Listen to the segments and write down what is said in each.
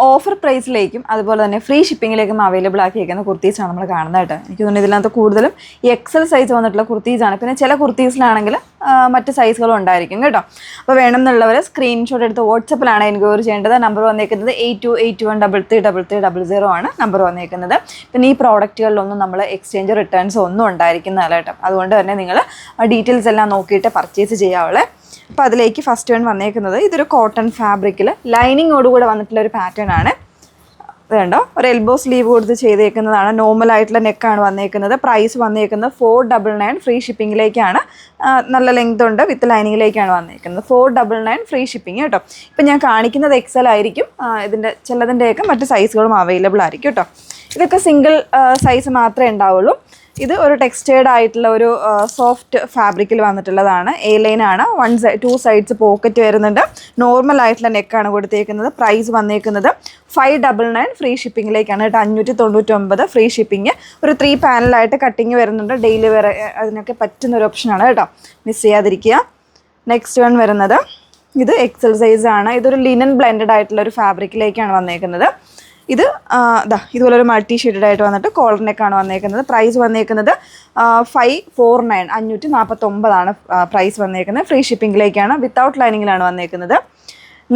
Offer പ്രൈസിലേക്കും അതുപോലെ തന്നെ free ഷിപ്പിങ്ങിലേക്കും available ആക്കിയിരിക്കുന്ന കുർത്തീസാണ് നമ്മൾ കാണുന്നത് കേട്ടോ. എനിക്ക് തോന്നുന്നു ഇതിനകത്ത് കൂടുതലും എക്സൽ സൈസ് വന്നിട്ടുള്ള കുർത്തീസാണ്. പിന്നെ ചില കുർത്തീസിലാണെങ്കിൽ മറ്റ് സൈസുകളും ഉണ്ടായിരിക്കും കേട്ടോ. അപ്പോൾ വേണമെന്നുള്ളവർ സ്ക്രീൻഷോട്ട് എടുത്ത് വാട്സപ്പിലാണ് എൻക്വയറി ചെയ്യേണ്ടത്. നമ്പർ വന്നേക്കുന്നത് 8281333300 ആണ് നമ്പർ വന്നേക്കുന്നത്. പിന്നെ ഈ പ്രോഡക്റ്റുകളിലൊന്നും നമ്മൾ എക്സ്ചേഞ്ച് റിട്ടേൺസ് ഒന്നും ഉണ്ടായിരിക്കുന്നതല്ല കേട്ടോ. അതുകൊണ്ട് തന്നെ നിങ്ങൾ ഡീറ്റെയിൽസ് എല്ലാം നോക്കിയിട്ട് പർച്ചേസ് ചെയ്യാവുള്ളേ. അപ്പോൾ അതിലേക്ക് ഫസ്റ്റ് വൺ വന്നേക്കുന്നത് ഇതൊരു കോട്ടൺ ഫാബ്രിക്കിൽ ലൈനിങ്ങോടുകൂടെ വന്നിട്ടുള്ള ഒരു പാറ്റേൺ ആണ്. വേണ്ടോ ഒരു എൽബോ സ്ലീവ് കൊടുത്ത് ചെയ്തേക്കുന്നതാണ്. നോർമലായിട്ടുള്ള നെക്കാണ് വന്നേക്കുന്നത്. പ്രൈസ് വന്നേക്കുന്നത് 499 ഫ്രീ ഷിപ്പിങ്ങിലേക്കാണ്. നല്ല ലെങ്ത് ഉണ്ട്, വിത്ത് ലൈനിങ്ങിലേക്കാണ് വന്നേക്കുന്നത്. 499 ഫ്രീ ഷിപ്പിംഗ് കേട്ടോ. ഇപ്പം ഞാൻ കാണിക്കുന്നത് എക്സൽ ആയിരിക്കും. ഇതിൻ്റെ ചിലതിൻ്റെയൊക്കെ മറ്റ് സൈസുകളും അവൈലബിൾ ആയിരിക്കും കേട്ടോ. ഇതൊക്കെ സിംഗിൾ സൈസ് മാത്രമേ ഉണ്ടാവുള്ളൂ. ഇത് ഒരു ടെക്സ്റ്റേർഡ് ആയിട്ടുള്ള ഒരു സോഫ്റ്റ് ഫാബ്രിക്കിൽ വന്നിട്ടുള്ളതാണ്. എ ലൈനാണ്. 2 സൈഡ്സ് പോക്കറ്റ് വരുന്നുണ്ട്. നോർമൽ ആയിട്ടുള്ള നെക്കാണ് കൊടുത്തേക്കുന്നത്. പ്രൈസ് വന്നേക്കുന്നത് 599 ഫ്രീ ഷിപ്പിങ്ങിലേക്കാണ് കേട്ടോ. 599 ഫ്രീ ഷിപ്പിംഗ്. ഒരു 3 പാനലായിട്ട് കട്ടിങ് വരുന്നുണ്ട്. ഡെയിലി വെയർ അതിനൊക്കെ പറ്റുന്നൊരു ഓപ്ഷനാണ് കേട്ടോ. മിസ് ചെയ്യാതിരിക്കുക. നെക്സ്റ്റ് വൺ വരുന്നത് ഇത് എക്സൽ സൈസ് ആണ്. ഇതൊരു ലിനൻ ബ്ലെൻഡഡ് ആയിട്ടുള്ള ഒരു ഫാബ്രിക്കിലേക്കാണ് വന്നേക്കുന്നത്. ഇത് ഇതുപോലെ ഒരു മൾട്ടി ഷെയ്ഡഡ് ആയിട്ട് വന്നിട്ട് കോളർ നെക്കാണ് വന്നേക്കുന്നത്. പ്രൈസ് വന്നേക്കുന്നത് 549 549 പ്രൈസ് വന്നേക്കുന്നത്. ഫ്രീ ഷിപ്പിങ്ങിലേക്കാണ്. വിത്തൗട്ട് ലൈനിങ്ങിലാണ് വന്നേക്കുന്നത്.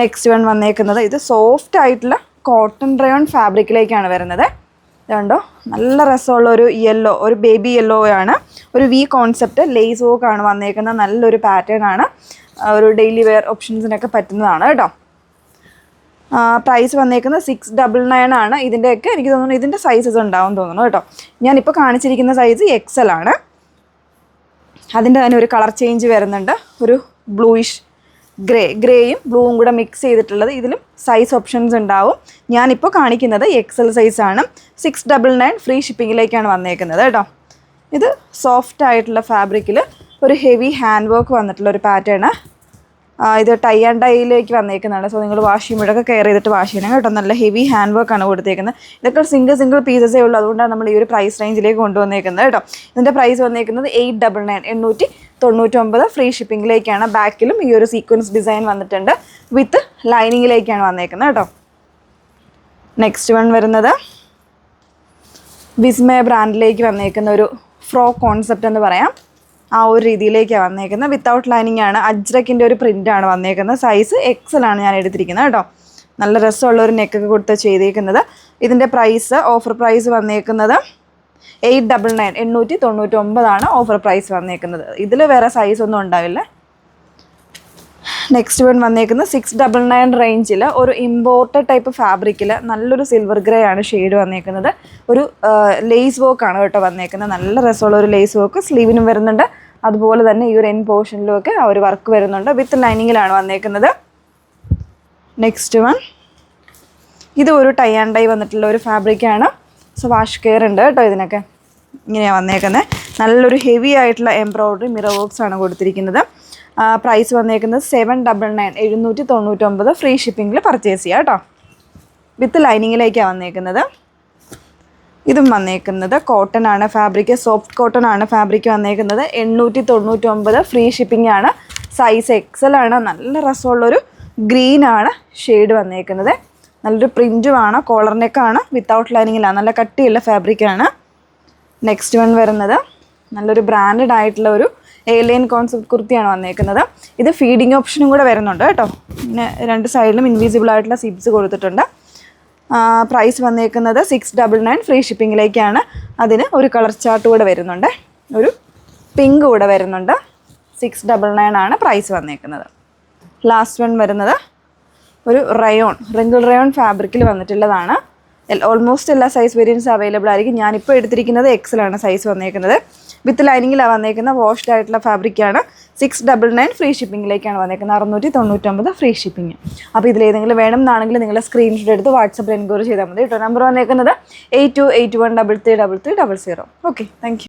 നെക്സ്റ്റ് വൺ വന്നേക്കുന്നത് ഇത് സോഫ്റ്റ് ആയിട്ടുള്ള കോട്ടൺ റയോൺ ഫാബ്രിക്കിലേക്കാണ് വരുന്നത്. ഇതുണ്ടോ നല്ല രസമുള്ള ഒരു യെല്ലോ, ഒരു ബേബി യെല്ലോ ആണ്. ഒരു വി കോൺസെപ്റ്റ് ലേസ് വർക്കാണ് വന്നേക്കുന്നത്. നല്ലൊരു പാറ്റേൺ ആണ്. ഒരു ഡെയിലി വെയർ ഓപ്ഷൻസിനൊക്കെ പറ്റുന്നതാണ് കേട്ടോ. പ്രൈസ് വന്നേക്കുന്നത് 699 ആണ്. ഇതിൻ്റെയൊക്കെ എനിക്ക് തോന്നുന്നു ഇതിൻ്റെ സൈസസ് ഉണ്ടാവും തോന്നുന്നു കേട്ടോ. ഞാനിപ്പോൾ കാണിച്ചിരിക്കുന്ന സൈസ് എക്സൽ ആണ്. അതിൻ്റെ തന്നെ ഒരു കളർ ചേഞ്ച് വരുന്നുണ്ട്. ഒരു ബ്ലൂയിഷ് ഗ്രേയും ബ്ലൂവും കൂടെ മിക്സ് ചെയ്തിട്ടുള്ളത്. ഇതിലും സൈസ് ഓപ്ഷൻസ് ഉണ്ടാവും. ഞാനിപ്പോൾ കാണിക്കുന്നത് എക്സൽ സൈസാണ്. 699 ഫ്രീ ഷിപ്പിങ്ങിലേക്കാണ് വന്നേക്കുന്നത് കേട്ടോ. ഇത് സോഫ്റ്റ് ആയിട്ടുള്ള ഫാബ്രിക്കിൽ ഒരു ഹെവി ഹാൻഡ് വർക്ക് വന്നിട്ടുള്ള ഒരു പാറ്റേൺ. ഇത് ടൈ ആൻഡ് ഡൈയിലേക്ക് വന്നേക്കുന്നതാണ്. സോ നിങ്ങൾ വാഷ് ചെയ്യുമ്പോഴൊക്കെ കെയർ ചെയ്തിട്ട് വാഷ് ചെയ്യണം കേട്ടോ. നല്ല ഹെവി ഹാൻഡ് വർക്കാണ് കൊടുത്തേക്കുന്നത്. ഇതൊക്കെ സിംഗിൾ പീസസേ ഉള്ളൂ. അതുകൊണ്ടാണ് നമ്മൾ ഈ ഒരു പ്രൈസ് റേഞ്ചിലേക്ക് കൊണ്ടുവന്നേക്കുന്നത് കേട്ടോ. ഇതിൻ്റെ പ്രൈസ് വന്നേക്കുന്നത് 899 899 ഫ്രീ ഷിപ്പിങ്ങിലേക്കാണ്. ബാക്കിലും ഈ ഒരു സീക്വൻസ് ഡിസൈൻ വന്നിട്ടുണ്ട്. വിത്ത് ലൈനിങ്ങിലേക്കാണ് വന്നേക്കുന്നത് കേട്ടോ. നെക്സ്റ്റ് വൺ വരുന്നത് വിസ്മയ ബ്രാൻഡിലേക്ക് വന്നേക്കുന്ന ഒരു ഫ്രോക്ക് കോൺസെപ്റ്റ് എന്ന് പറയാം. ആ ഒരു രീതിയിലേക്കാണ് വന്നേക്കുന്നത്. വിത്തൗട്ട് ലൈനിങ് ആണ്. അജ്രക്കിൻ്റെ ഒരു പ്രിൻ്റാണ് വന്നേക്കുന്നത്. സൈസ് എക്സലാണ് ഞാൻ എടുത്തിരിക്കുന്നത് കേട്ടോ. നല്ല രസമുള്ള ഒരു നെക്കൊക്കെ കൊടുത്ത് ചെയ്തേക്കുന്നത്. ഇതിൻ്റെ പ്രൈസ് ഓഫർ പ്രൈസ് വന്നേക്കുന്നത് 899 899 ഓഫർ പ്രൈസ് വന്നേക്കുന്നത്. ഇതിൽ വേറെ സൈസ് ഒന്നും ഉണ്ടാവില്ല. നെക്സ്റ്റ് വൺ വന്നേക്കുന്നത് 699 റേഞ്ചിൽ ഒരു ഇമ്പോർട്ടഡ് ടൈപ്പ് ഫാബ്രിക്കിൽ നല്ലൊരു സിൽവർ ഗ്രേ ആണ് ഷെയ്ഡ് വന്നേക്കുന്നത്. ഒരു ലേസ് വർക്കാണ് കേട്ടോ വന്നേക്കുന്നത്. നല്ല രസമുള്ള ഒരു ലേസ് വർക്ക് സ്ലീവിനും വരുന്നുണ്ട്. അതുപോലെ തന്നെ ഈ ഒരു എൻ പോർഷനിലുമൊക്കെ ആ ഒരു വർക്ക് വരുന്നുണ്ട്. വിത്ത് ലൈനിങ്ങിലാണ് വന്നേക്കുന്നത്. നെക്സ്റ്റ് വൺ ഇത് ഒരു ടൈ ആൻഡ് ഡൈ വന്നിട്ടുള്ള ഒരു ഫാബ്രിക്കാണ്. സോ വാഷ് കെയർ ഉണ്ട് കേട്ടോ. ഇതിനൊക്കെ ഇങ്ങനെയാണ് വന്നേക്കുന്നത്. നല്ലൊരു ഹെവി ആയിട്ടുള്ള എംബ്രോയ്ഡറി മിറർ വർക്ക്സ് ആണ് കൊടുത്തിരിക്കുന്നത്. പ്രൈസ് വന്നേക്കുന്നത് 799 799 ഫ്രീ ഷിപ്പിങ്ങിൽ പർച്ചേസ് ചെയ്യാം കേട്ടോ. വിത്ത് ലൈനിങ്ങിലേക്കാണ് വന്നേക്കുന്നത്. ഇതും വന്നേക്കുന്നത് കോട്ടൺ ആണ് ഫാബ്രിക്. സോഫ്റ്റ് കോട്ടൺ ആണ് ഫാബ്രിക് വന്നേക്കുന്നത്. 899 ഫ്രീ ഷിപ്പിംഗ് ആണ്. സൈസ് എക്സൽ ആണ്. നല്ല രസമുള്ളൊരു ഗ്രീനാണ് ഷെയ്ഡ് വന്നേക്കുന്നത്. നല്ലൊരു പ്രിൻറ്റുമാണ്. കോളർ നെക്കാണ്. വിത്തൗട്ട് ലൈനിങ്ങിലാണ്. നല്ല കട്ടിയുള്ള ഫാബ്രിക്കാണ്. നെക്സ്റ്റ് വൺ വരുന്നത് നല്ലൊരു ബ്രാൻഡഡ് ആയിട്ടുള്ള ഒരു ഏലിയൻ കോൺസെപ്റ്റ് കുർത്തിയാണ് വന്നേക്കുന്നത്. ഇത് ഫീഡിങ് ഓപ്ഷനും കൂടെ വരുന്നുണ്ട് കേട്ടോ. പിന്നെ 2 സൈഡിലും ഇൻവിസിബിൾ ആയിട്ടുള്ള സിബ്സ് കൊടുത്തിട്ടുണ്ട്. പ്രൈസ് വന്നേക്കുന്നത് 699 ഫ്രീ ഷിപ്പിങ്ങിലേക്കാണ്. അതിന് ഒരു കളർ ചാർട്ട് കൂടെ വരുന്നുണ്ട്. ഒരു പിങ്ക് കൂടെ വരുന്നുണ്ട്. 699 ആണ് പ്രൈസ് വന്നേക്കുന്നത്. ലാസ്റ്റ് വൺ വരുന്നത് ഒരു റിങ്കിൾ റയോൺ ഫാബ്രിക്കിൽ വന്നിട്ടുള്ളതാണ്. ഓൾമോസ്റ്റ് എല്ലാ സൈസ് വേരിയൻസ് അവൈലബിൾ ആയിരിക്കും. ഞാനിപ്പോൾ എടുത്തിരിക്കുന്നത് എക്സലാണ് സൈസ് വന്നേക്കുന്നത്. വിത്ത് ലൈനിങ്ങിലാണ് വന്നേക്കുന്നത്. വാഷ്ഡ് ആയിട്ടുള്ള ഫാബ്രിക്കാണ്. 699 ഫ്രീ ഷിപ്പിങ്ങിലേക്കാണ് വന്നേക്കുന്നത്. 699 ഫ്രീ ഷിപ്പിംഗ്. അപ്പോൾ ഇതിലേതെങ്കിലും വേണം എന്നാണെങ്കിൽ നിങ്ങൾ സ്ക്രീൻഷോട്ട് എടുത്ത് വാട്സപ്പിൽ എൻക്വയറി ചെയ്താൽ മതി കേട്ടോ. നമ്പർ വന്നേക്കുന്നത് 8281333300. Okay, thank you.